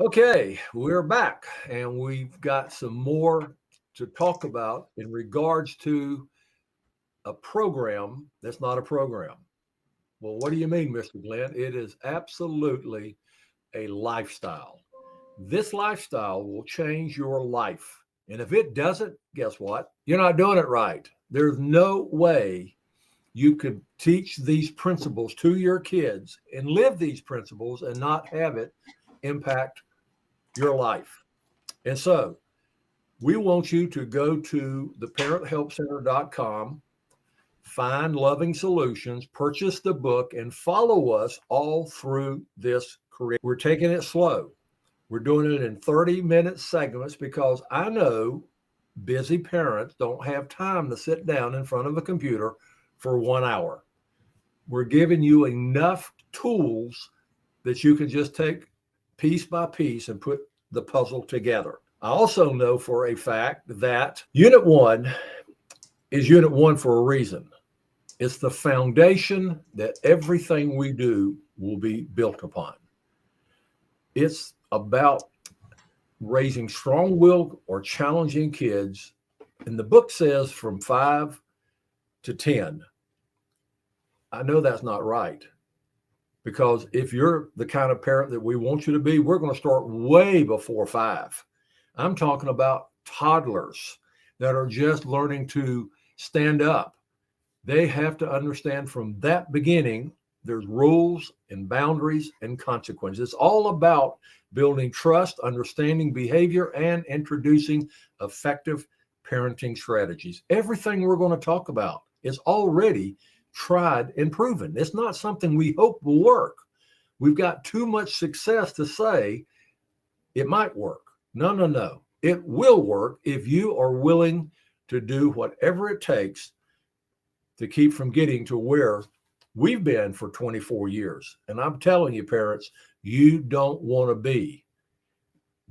Okay, we're back and we've got some more to talk about in regards to a program that's not a program. Well, what do you mean, Mr. Glenn? It is absolutely a lifestyle. This lifestyle will change your life. And if it doesn't, guess what? You're not doing it right. There's no way you could teach these principles to your kids and live these principles and not have it impact your life. And so we want you to go to theparenthelpcenter.com, find Loving Solutions, purchase the book, and follow us all through this career. We're taking it slow. We're doing it in 30-minute segments because I know busy parents don't have time to sit down in front of a computer for 1 hour. We're giving you enough tools that you can just take piece by piece and put the puzzle together. I also know for a fact that Unit 1 is Unit 1 for a reason. It's the foundation that everything we do will be built upon. It's about raising strong willed or challenging kids. And the book says from 5 to 10. I know that's not right because if you're the kind of parent that we want you to be, we're going to start way before 5. I'm talking about toddlers that are just learning to stand up. They have to understand from that beginning there's rules and boundaries and consequences. It's all about building trust, understanding behavior, and introducing effective parenting strategies. Everything we're going to talk about is already tried and proven. It's not something we hope will work. We've got too much success to say it might work. No, no, no. It will work if you are willing to do whatever it takes to keep from getting to where we've been for 24 years. And I'm telling you, parents, you don't want to be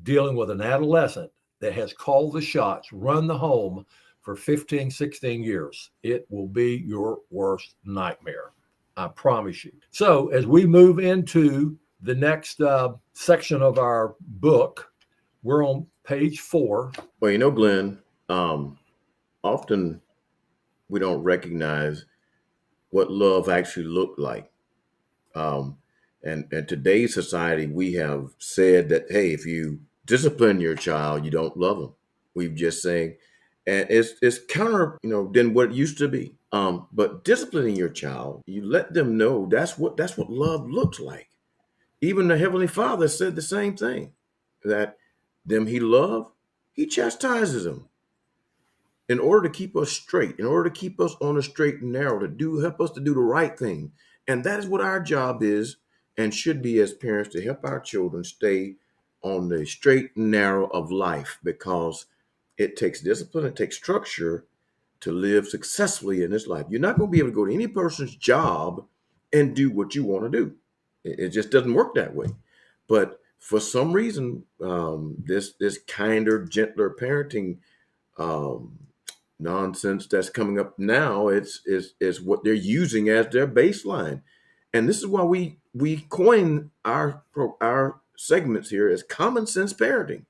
dealing with an adolescent that has called the shots, run the home for 15, 16 years. It will be your worst nightmare. I promise you. So as we move into the next section of our book, we're on page 4. Well, Glenn, often we don't recognize what love actually looked like. Um, and in today's society, we have said that, hey, if you discipline your child, you don't love them. We've just saying, and it's counter, than what it used to be. But disciplining your child, you let them know that's what love looks like. Even the Heavenly Father said the same thing, that them he loved, he chastises them in order to keep us straight, in order to keep us on the straight and narrow, help us to do the right thing. And that is what our job is and should be as parents, to help our children stay on the straight and narrow of life, because it takes discipline, it takes structure to live successfully in this life. You're not going to be able to go to any person's job and do what you want to do. It just doesn't work that way. But for some reason, this kinder, gentler parenting nonsense that's coming up now, is what they're using as their baseline. And this is why we coin our segments here as common sense parenting.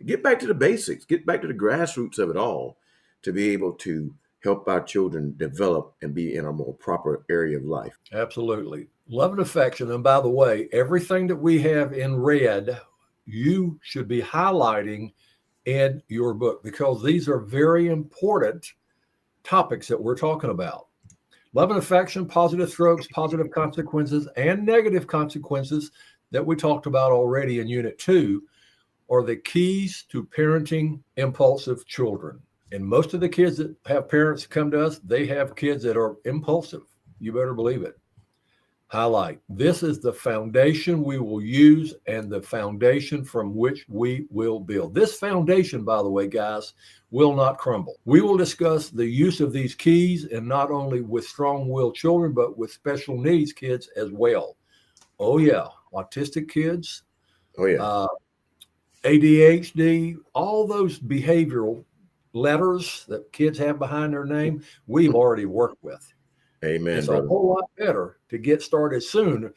Get back to the basics, get back to the grassroots of it all, to be able to help our children develop and be in a more proper area of life. Absolutely. Love and affection. And by the way, everything that we have in red, you should be highlighting in your book because these are very important topics that we're talking about. Love and affection, positive strokes, positive consequences, and negative consequences that we talked about already in Unit 2 are the keys to parenting impulsive children. And most of the kids that have parents come to us, they have kids that are impulsive. You better believe it. Highlight. This is the foundation we will use and the foundation from which we will build. This foundation, by the way, guys, will not crumble. We will discuss the use of these keys, and not only with strong-willed children, but with special needs kids as well. Oh, yeah. Autistic kids, Oh, yeah. ADHD, all those behavioral letters that kids have behind their name, we've already worked with. Amen, It's a brother. whole lot better to get started sooner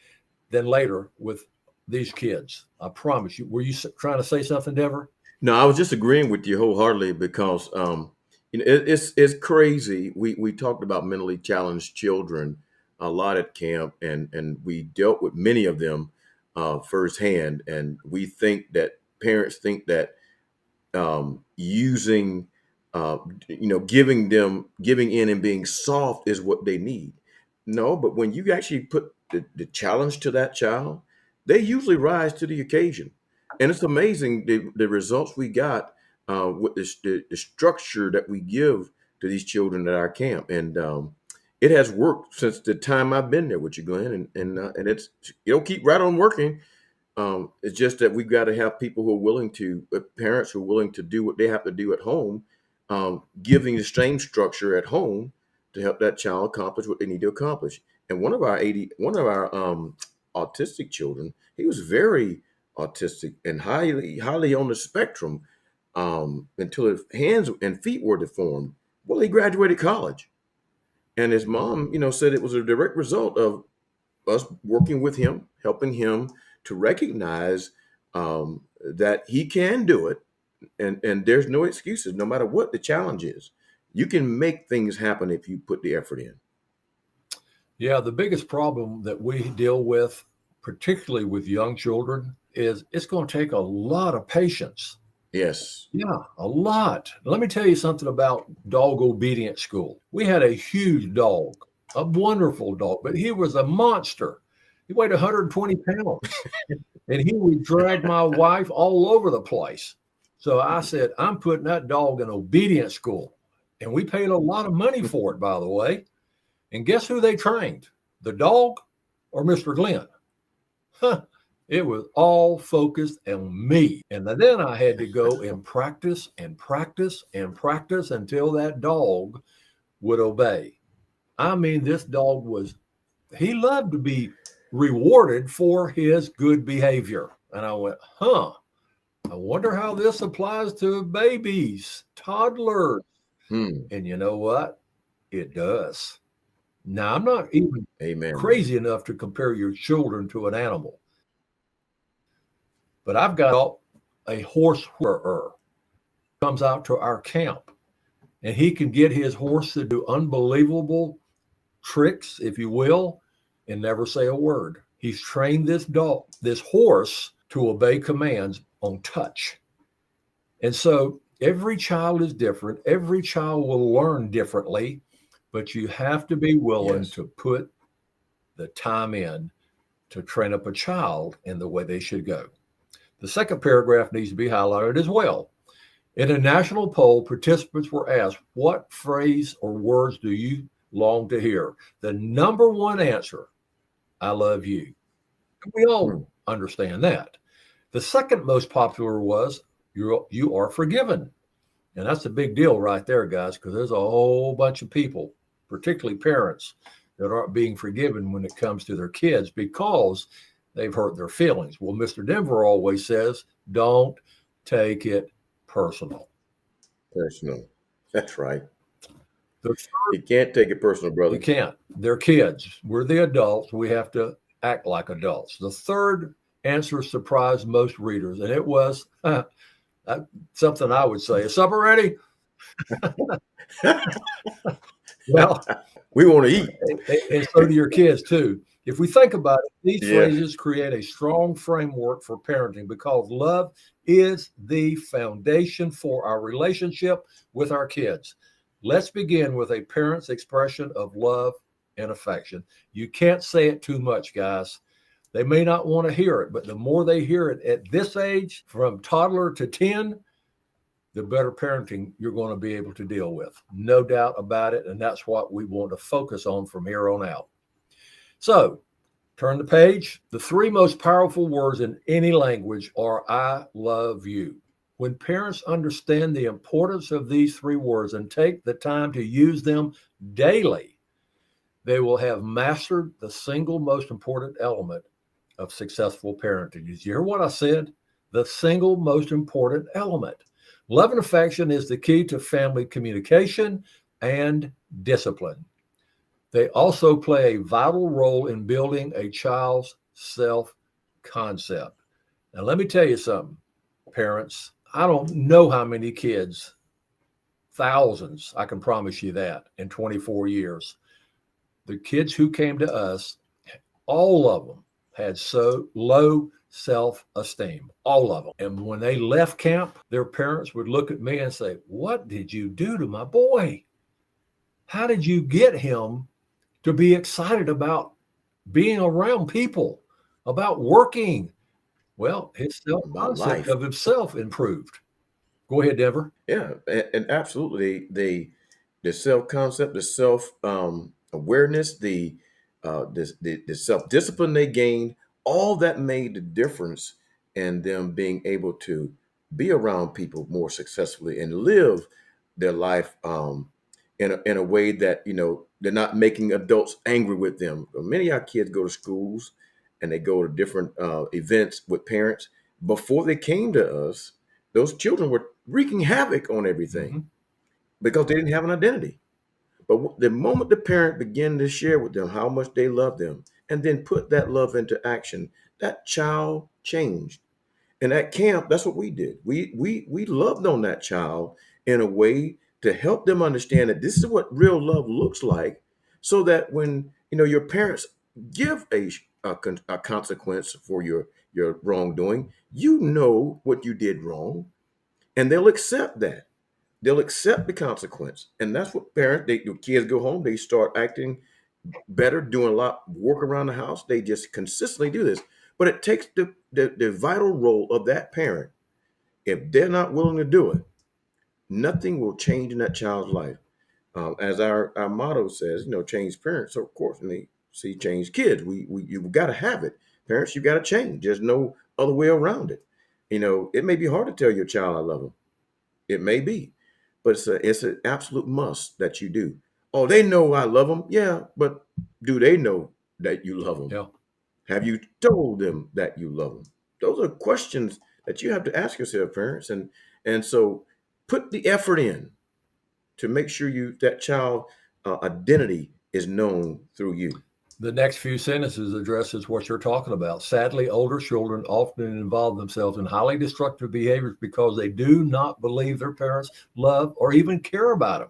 than later with these kids. I promise you. Were you trying to say something, Dever? No, I was just agreeing with you wholeheartedly because it's crazy. We talked about mentally challenged children a lot at camp, and we dealt with many of them firsthand. And we think that parents think that using giving in and being soft is what they need. No, but when you actually put the challenge to that child, they usually rise to the occasion. And it's amazing the results we got with the structure that we give to these children at our camp. And it has worked since the time I've been there with you, Glenn, and it'll keep right on working. It's just that we've got to have people who are willing to, parents who are willing to do what they have to do at home, giving the same structure at home to help that child accomplish what they need to accomplish. And one of our autistic children, he was very autistic and highly on the spectrum until his hands and feet were deformed. Well, he graduated college, and his mom, said it was a direct result of us working with him, helping him to recognize that he can do it, and there's no excuses, no matter what the challenge is. You can make things happen if you put the effort in. Yeah, the biggest problem that we deal with, particularly with young children, is it's going to take a lot of patience. Yes. Yeah, a lot. Let me tell you something about dog obedience school. We had a huge dog, a wonderful dog, but he was a monster. He weighed 120 pounds, and he would drag my wife all over the place. So I said, I'm putting that dog in obedience school. And we paid a lot of money for it, by the way. And guess who they trained? The dog or Mr. Glenn? Huh. It was all focused on me. And then I had to go and practice and practice and practice until that dog would obey. I mean, this dog he loved to be rewarded for his good behavior. And I went, I wonder how this applies to babies, toddlers. And you know what? It does. Now, I'm not even Amen. crazy enough to compare your children to an animal, but I've got a horse whisperer comes out to our camp, and he can get his horse to do unbelievable tricks, if you will, and never say a word. He's trained this horse to obey commands on touch. And so every child is different. Every child will learn differently, but you have to be willing to put the time in to train up a child in the way they should go. The second paragraph needs to be highlighted as well. In a national poll, participants were asked, what phrase or words do you long to hear? The number one answer, I love you. We all understand that. The second most popular was, you are forgiven. And that's a big deal right there, guys, because there's a whole bunch of people, particularly parents, that aren't being forgiven when it comes to their kids because they've hurt their feelings. Well, Mr. Denver always says, don't take it personal. Personal. That's right. You can't take it personal, brother. You can't. They're kids. We're the adults. We have to act like adults. The third answer surprised most readers, and it was something I would say. Is supper ready? Well, we want to eat. And so do your kids, too. If we think about it, these phrases create a strong framework for parenting because love is the foundation for our relationship with our kids. Let's begin with a parent's expression of love and affection. You can't say it too much, guys. They may not want to hear it, but the more they hear it at this age, from toddler to 10, the better parenting you're going to be able to deal with. No doubt about it. And that's what we want to focus on from here on out. So turn the page. The three most powerful words in any language are I love you. When parents understand the importance of these three words and take the time to use them daily, they will have mastered the single most important element of successful parenting. Did you hear what I said? The single most important element. Love and affection is the key to family communication and discipline. They also play a vital role in building a child's self concept. Now, let me tell you something, parents. I don't know how many kids, thousands, I can promise you that, in 24 years. The kids who came to us, all of them had so low self-esteem, all of them. And when they left camp, their parents would look at me and say, "What did you do to my boy? How did you get him to be excited about being around people, about working?" Well, his About self-concept life. of himself improved. Go ahead, Denver. Yeah, and absolutely, the self concept, the self awareness, the self discipline they gained, all that made the difference in them being able to be around people more successfully and live their life in a way that they're not making adults angry with them. Many of our kids go to schools and they go to different events with parents. Before they came to us, those children were wreaking havoc on everything Mm-hmm. because they didn't have an identity. But the moment the parent began to share with them how much they love them and then put that love into action, that child changed. And at camp, that's what we did. We loved on that child in a way to help them understand that this is what real love looks like, so that when your parents give a consequence for your wrongdoing, you know what you did wrong, and they'll accept that. They'll accept the consequence, and that's what parents. The kids go home, they start acting better, doing a lot work around the house. They just consistently do this, but it takes the vital role of that parent. If they're not willing to do it, nothing will change in that child's life. As our motto says, change parents. So of course, and they see change kids. We you've got to have it. Parents, you got to change. There's no other way around it. It may be hard to tell your child I love them. It may be, but it's an absolute must that you do. Oh, they know I love them. Yeah, but do they know that you love them? Yeah. Have you told them that you love them? Those are questions that you have to ask yourself, parents, and so put the effort in to make sure that child identity is known through you. The next few sentences addresses what you're talking about. Sadly, older children often involve themselves in highly destructive behaviors because they do not believe their parents love or even care about them.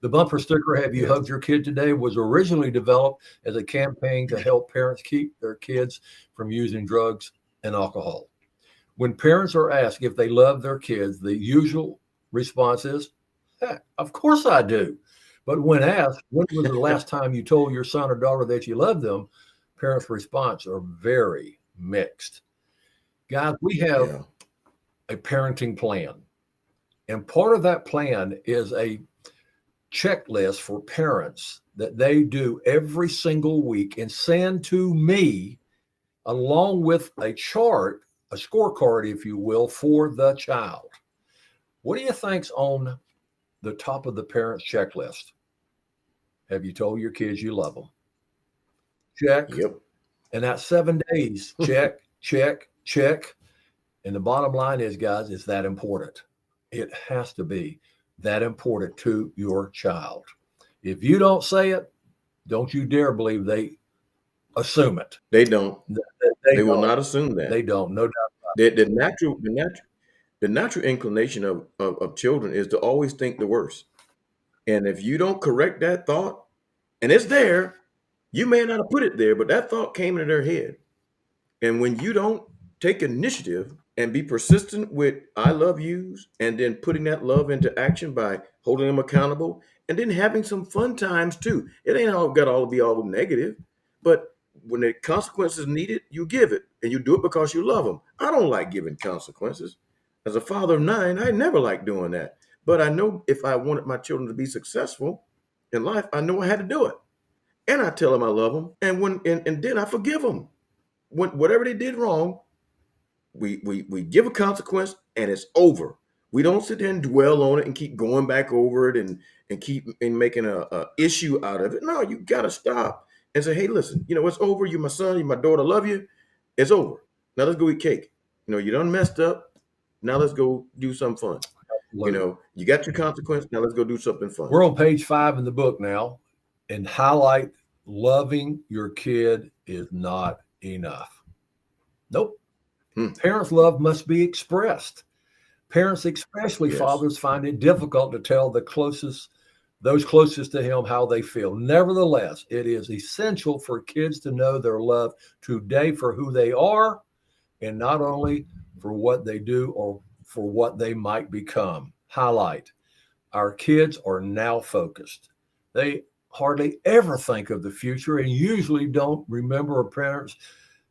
The bumper sticker, "Have you Yes. hugged your kid today?" was originally developed as a campaign to help parents keep their kids from using drugs and alcohol. When parents are asked if they love their kids, the usual response is, "Heck, of course I do." But when asked, "When was the last time you told your son or daughter that you love them?" parents' response are very mixed. Guys, we have Yeah. a parenting plan. And part of that plan is a checklist for parents that they do every single week and send to me, along with a chart, a scorecard, if you will, for the child. What do you think's on the top of the parents' checklist? Have you told your kids you love them? Check. Yep. And that's 7 days. Check, check, check. And the bottom line is, guys, it's that important. It has to be that important to your child. If you don't say it, don't you dare believe they assume it. They don't. They They will don't. not assume that. They don't. No doubt. The natural inclination of children is to always think the worst. And if you don't correct that thought, and it's there, you may not have put it there, but that thought came into their head. And when you don't take initiative and be persistent with "I love yous" and then putting that love into action by holding them accountable and then having some fun times too. It ain't all got all to be all negative, but when the consequences needed, you give it and you do it because you love them. I don't like giving consequences. As a father of 9, I never liked doing that. But I know if I wanted my children to be successful in life, I know I had to do it. And I tell them I love them, and then I forgive them when whatever they did wrong, we give a consequence and it's over. We don't sit there and dwell on it and keep going back over it and keep and making a issue out of it. No, you gotta stop and say, hey, listen, it's over. You're my son, you're my daughter, love you. It's over. Now let's go eat cake. You done messed up. Now let's go do something fun. Absolutely. You got your consequence. Now let's go do something fun. We're on page 5 in the book now, and highlight loving your kid is not enough. Nope. Hmm. Parents' love must be expressed. Parents, especially Yes. fathers, find it difficult to tell those closest to him how they feel. Nevertheless, it is essential for kids to know their love today for who they are and not only for what they do or for what they might become. Highlight: our kids are now focused. They hardly ever think of the future and usually don't remember a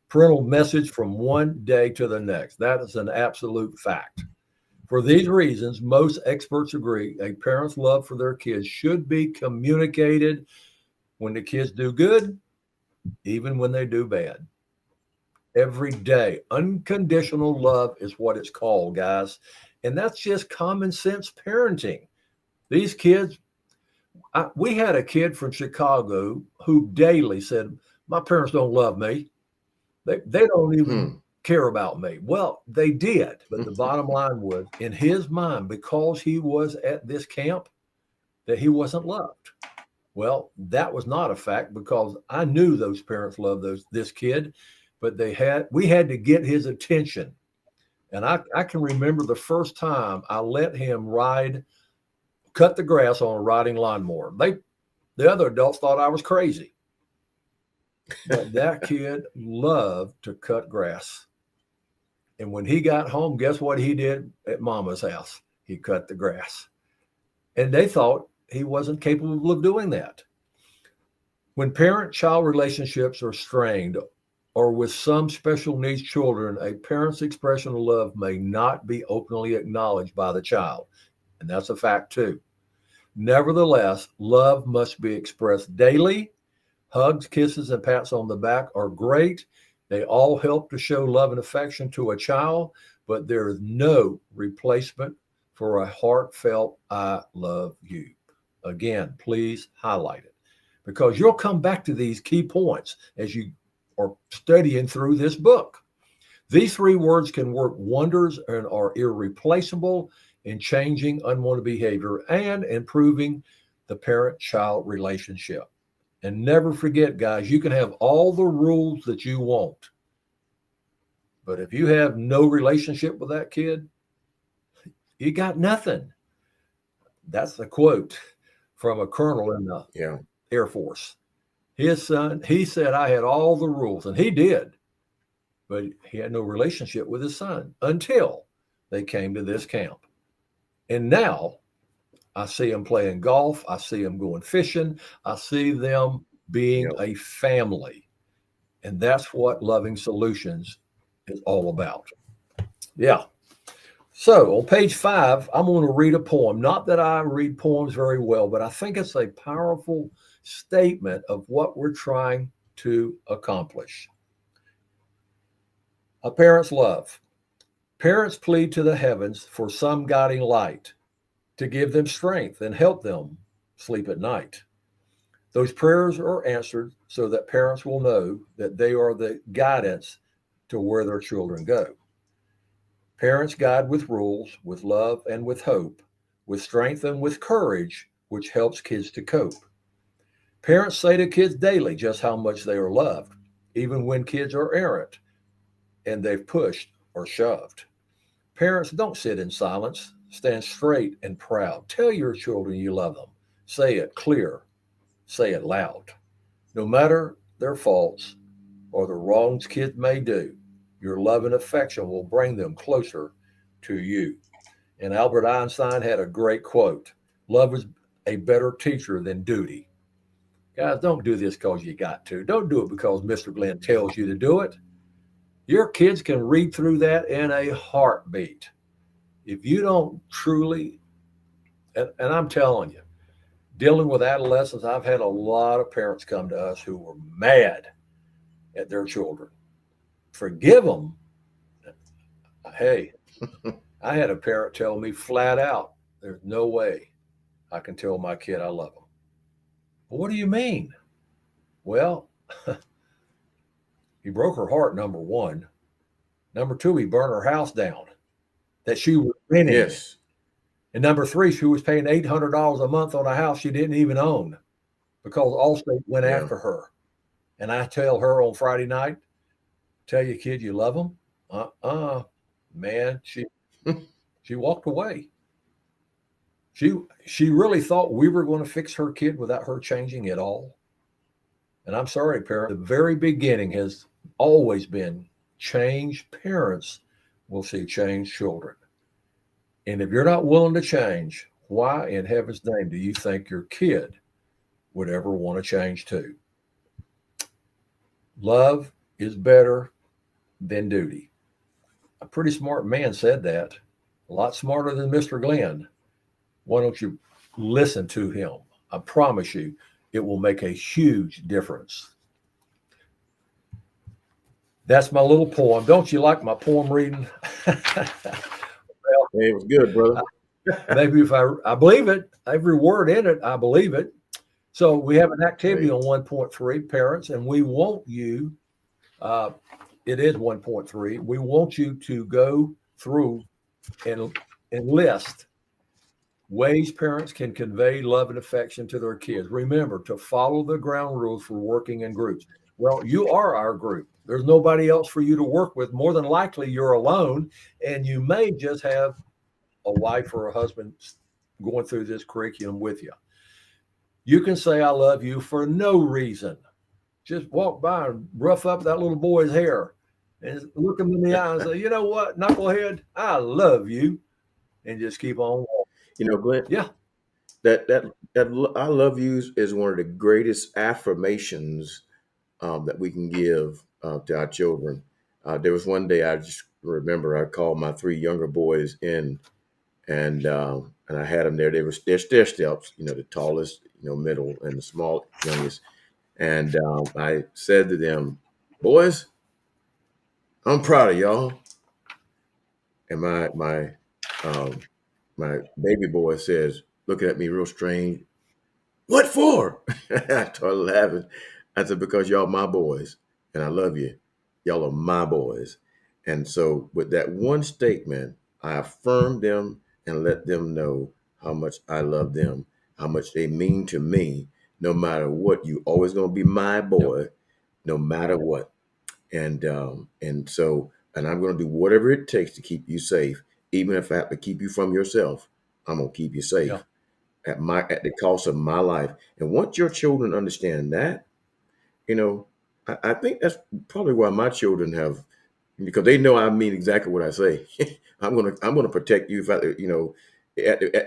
parental message from one day to the next. That is an absolute fact. For these reasons, most experts agree a parent's love for their kids should be communicated when the kids do good, even when they do bad. Every day. Unconditional love is what it's called, guys. And that's just common sense parenting. These kids, we had a kid from Chicago who daily said, "My parents don't love me. They don't even Hmm. care about me." Well, they did. But the bottom line was, in his mind, because he was at this camp, that he wasn't loved. Well, that was not a fact because I knew those parents loved this kid, but we had to get his attention. And I can remember the first time I let him cut the grass on a riding lawnmower. The other adults thought I was crazy, but that kid loved to cut grass. And when he got home, guess what he did at mama's house? He cut the grass. And they thought he wasn't capable of doing that. When parent child relationships are strained, or with some special needs children, a parent's expression of love may not be openly acknowledged by the child. And that's a fact too. Nevertheless, love must be expressed daily. Hugs, kisses, and pats on the back are great. They all help to show love and affection to a child, but there is no replacement for a heartfelt "I love you." Again, please highlight it because you'll come back to these key points as you are studying through this book. These three words can work wonders and are irreplaceable in changing unwanted behavior and improving the parent child relationship. And never forget, guys, you can have all the rules that you want, but if you have no relationship with that kid, you got nothing. That's a quote from a colonel in the Yeah. Air Force. His son, he said, "I had all the rules," and he did, but he had no relationship with his son until they came to this camp. And now I see them playing golf. I see them going fishing. I see them being Yep. a family. And that's what Loving Solutions is all about. Yeah. So on page 5, I'm going to read a poem. Not that I read poems very well, but I think it's a powerful statement of what we're trying to accomplish. A parent's love. Parents plead to the heavens for some guiding light to give them strength and help them sleep at night. Those prayers are answered so that parents will know that they are the guidance to where their children go. Parents guide with rules, with love, and with hope, with strength and with courage, which helps kids to cope. Parents say to kids daily just how much they are loved, even when kids are errant and they've pushed or shoved. Parents don't sit in silence, stand straight and proud. Tell your children you love them. Say it clear, say it loud. No matter their faults or the wrongs kids may do, your love and affection will bring them closer to you. And Albert Einstein had a great quote: "Love is a better teacher than duty." Guys, don't do this because you got to. Don't do it because Mr. Glenn tells you to do it. Your kids can read through that in a heartbeat. If you don't truly, and I'm telling you, dealing with adolescents, I've had a lot of parents come to us who were mad at their children. Forgive them. Hey, I had a parent tell me flat out, "There's no way I can tell my kid I love him." Well, what do you mean? Well, he broke her heart, number one. Number two, he burned her house down that she was renting. Yes. And number three, she was paying $800 a month on a house she didn't even own because Allstate went Yeah. after her. And I tell her on Friday night, tell your kid you love them? Man, she walked away. She really thought we were going to fix her kid without her changing at all. And I'm sorry, parent. The very beginning has always been change parents will see change children. And if you're not willing to change, why in heaven's name do you think your kid would ever want to change too? Love is better than duty. A pretty smart man said that, a lot smarter than Mr. Glenn. Why don't you listen to him? I promise you, it will make a huge difference. That's my little poem. Don't you like my poem reading? Well, hey, it was good, brother. Maybe if I believe it, every word in it, I believe it. So we have an activity Great. on 1.3, parents, and we want you, it is 1.3, we want you to go through and list ways parents can convey love and affection to their kids. Remember to follow the ground rules for working in groups. Well, you are our group. There's nobody else for you to work with. More than likely, you're alone, and you may just have a wife or a husband going through this curriculum with you. You can say, I love you for no reason. Just walk by and rough up that little boy's hair and look him in the eye and say, you know what, knucklehead, I love you. And just keep on walking. You know, Glenn, Yeah. that I love you is one of the greatest affirmations that we can give to our children. There was one day I just remember I called my three younger boys in, and I had them there. They're stair steps, the tallest, middle, and the small youngest. And I said to them, boys, I'm proud of y'all. And um, my baby boy says, looking at me real strange, what for? I started laughing. I said, because y'all my boys and I love you. Y'all are my boys. And so with that one statement, I affirmed them and let them know how much I love them, how much they mean to me. No matter what, you always gonna be my boy, no matter what. And I'm gonna do whatever it takes to keep you safe, even if I have to keep you from yourself. I'm gonna keep you safe. Yeah. At the cost of my life. And once your children understand that, I think that's probably why my children have, because they know I mean exactly what I say. I'm gonna protect you if at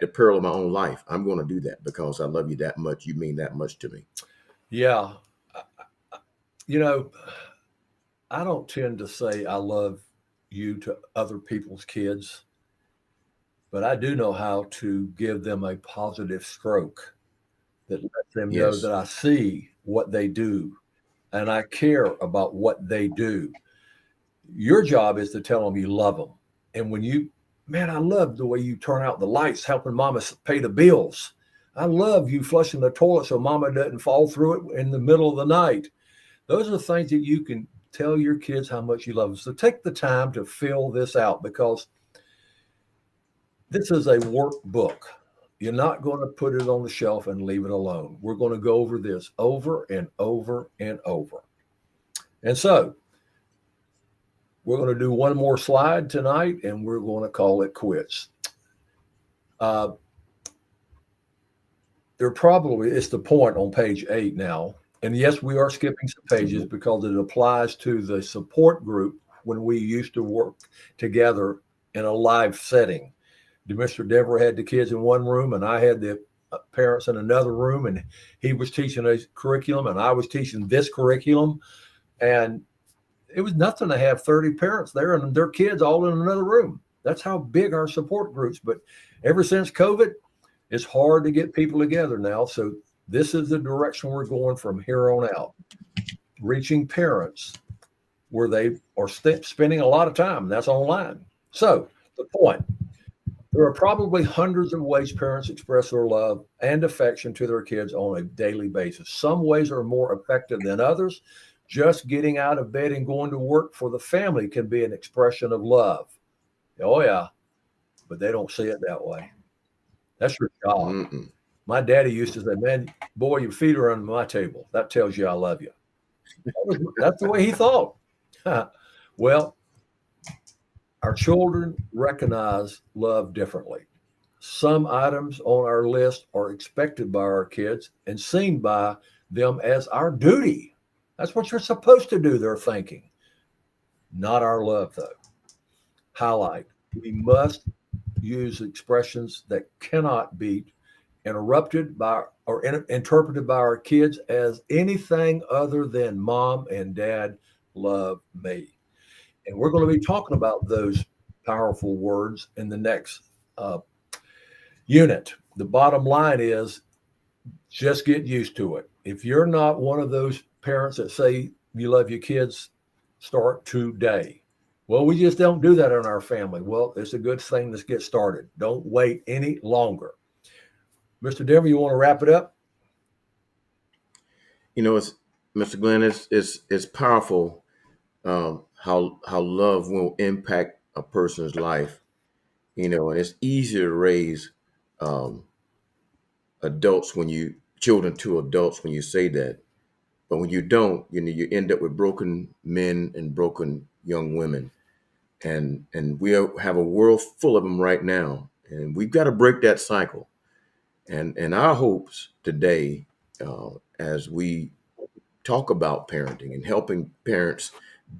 the peril of my own life. I'm gonna do that because I love you that much. You mean that much to me. Yeah. You know, I don't tend to say I love you to other people's kids, but I do know how to give them a positive stroke that lets them know Yes. that I see what they do and I care about what they do. Your job is to tell them you love them. And when man, I love the way you turn out the lights, helping mama pay the bills. I love you flushing the toilet so mama doesn't fall through it in the middle of the night. Those are things that you can tell your kids how much you love them. So take the time to fill this out because this is a workbook. You're not going to put it on the shelf and leave it alone. We're going to go over this over and over and over. And so we're going to do one more slide tonight and we're going to call it quits. It's the point on page 8 now. And yes, we are skipping some pages because it applies to the support group when we used to work together in a live setting. Mr. Dever had the kids in one room and I had the parents in another room, and he was teaching a curriculum and I was teaching this curriculum. And it was nothing to have 30 parents there and their kids all in another room. That's how big our support groups. But ever since COVID, it's hard to get people together now. So this is the direction we're going from here on out, reaching parents where they are spending a lot of time. That's online. So the point, there are probably hundreds of ways parents express their love and affection to their kids on a daily basis. Some ways are more effective than others. Just getting out of bed and going to work for the family can be an expression of love. Oh, yeah, but they don't see it that way. That's your job. Mm-mm. My daddy used to say, man, boy, your feet are under my table. That tells you I love you. That's the way he thought. Well, our children recognize love differently. Some items on our list are expected by our kids and seen by them as our duty. That's what you're supposed to do, they're thinking. Not our love, though. Highlight: we must use expressions that cannot be interrupted by or interpreted by our kids as anything other than mom and dad love me. And we're going to be talking about those powerful words in the next uh, unit. The bottom line is just get used to it. If you're not one of those parents that say you love your kids, start today. Well, we just don't do that in our family. Well, it's a good thing. Let's get started. Don't wait any longer. Mr. Denver, you want to wrap it up? You know, it's Mr. Glenn. It's powerful how love will impact a person's life. You know, and it's easier to raise um, adults when you children to adults when you say that, but when you don't, you know, you end up with broken men and broken young women, and have a world full of them right now, and we've got to break that cycle. And our hopes today, as we talk about parenting and helping parents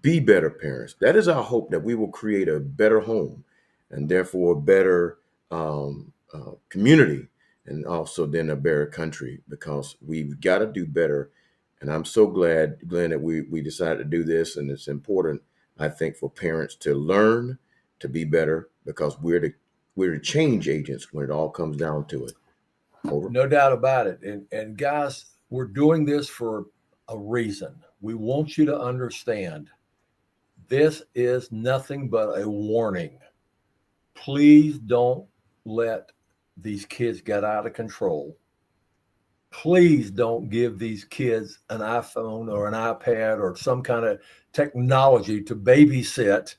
be better parents. That is our hope, that we will create a better home and therefore a better community, and also then a better country, because we've got to do better. And I'm so glad, Glenn, that we decided to do this. And it's important, I think, for parents to learn to be better, because we're the change agents when it all comes down to it. Over. No doubt about it. And guys, we're doing this for a reason. We want you to understand this is nothing but a warning. Please don't let these kids get out of control. Please don't give these kids an iPhone or an iPad or some kind of technology to babysit,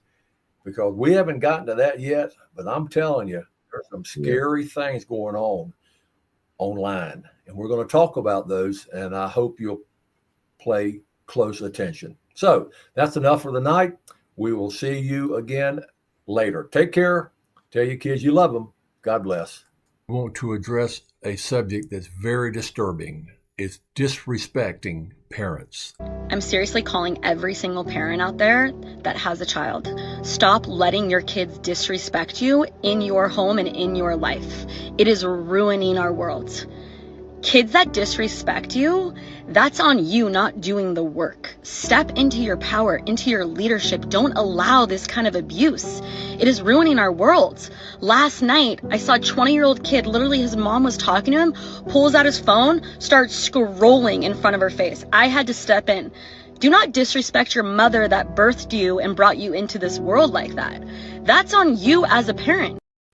because we haven't gotten to that yet. But I'm telling you, there's some scary things going on online, and we're going to talk about those, and I hope you'll pay close attention. So that's enough for the night. We will see you again later. Take care. Tell your kids you love them. God bless. I want to address a subject that's very disturbing. It's disrespecting parents. I'm seriously calling every single parent out there that has a child. Stop letting your kids disrespect you in your home and in your life. It is ruining our world. Kids that disrespect you, that's on you not doing the work. Step into your power, into your leadership. Don't allow this kind of abuse. It is ruining our world. Last night, I saw a 20-year-old kid, literally his mom was talking to him, pulls out his phone, starts scrolling in front of her face. I had to step in. Do not disrespect your mother that birthed you and brought you into this world like that. That's on you as a parent.